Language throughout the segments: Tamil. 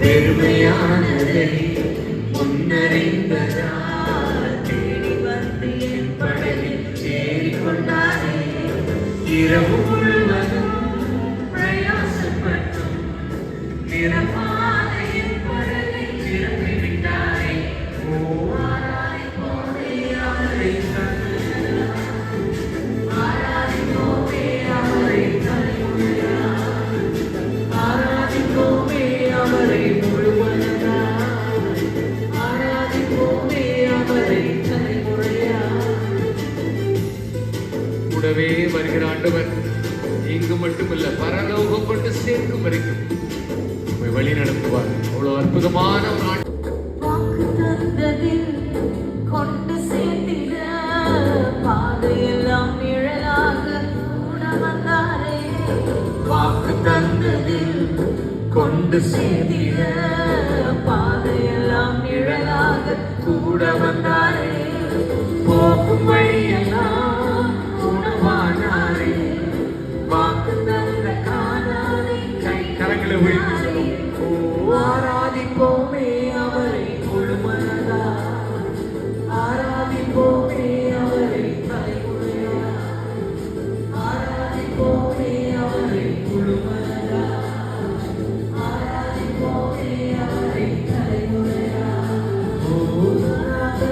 பெருமையானதை முன்னறிந்ததால் தேடி வந்து என் படகில் ஏறிக்கொண்டாரே. இரவு முழுவதும் பிரயாசப்பட்டும் நிறமான என் படகை நிரப்பி விட்டாரே. ஆராதி போவே அவரை ஆராதி போவே அவரை ஆராதி போவே அவரை முழுவதா ஆராதி போவே அவரை தலைமுறையா. கூடவே வருகிற ஆண்டவர் இங்கு மட்டுமல்ல பரலோகம் கொண்டு சேர்க்கும் வரைக்கும் வழி நடத்துவார். அவ்வளவு அற்புதமான ஒரு வாக்கு தந்ததில் கொண்டு சேர்த்திட பாதையெல்லாம் நிழலாக கூட வந்தாரே. வாக்கு தந்ததில் கொண்டு சேர்த்திட பாதையெல்லாம் நிழலாக கூட வந்தாரே. போகும் வழியெல்லாம் உணவானாரே. வாக்கு தந்த காணாதே கரங்களை உயர்த்தி சொல்லும். ஆராதிப்போமே அவரை முழுமனதா ஆராதிப்போமே அவரை தலைமுறையா ஆராதிப்போமே அவரை முழுமனதா ஆராதிப்போமே அவரை தலைமுறையா. ஆராதிப்போமே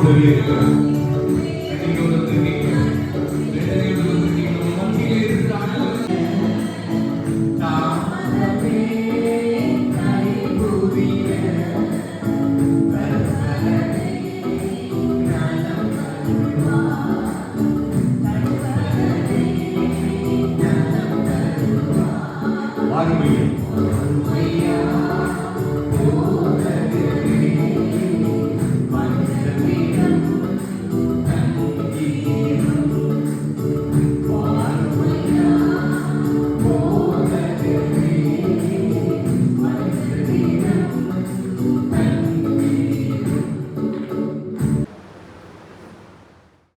கூடவே இருக்கிறார். கண்ணீரோடு வந்திருக்கீங்க, வேதனையோடு வந்திருக்கீங்க, உங்க மத்தியிலே இருக்கிற ஆண்டவர் தாமதமே கைகூடிய கர்த்தரை ஞானம் தருவார். கர்த்தரை ஞானம் தருவார். வாருங்கள்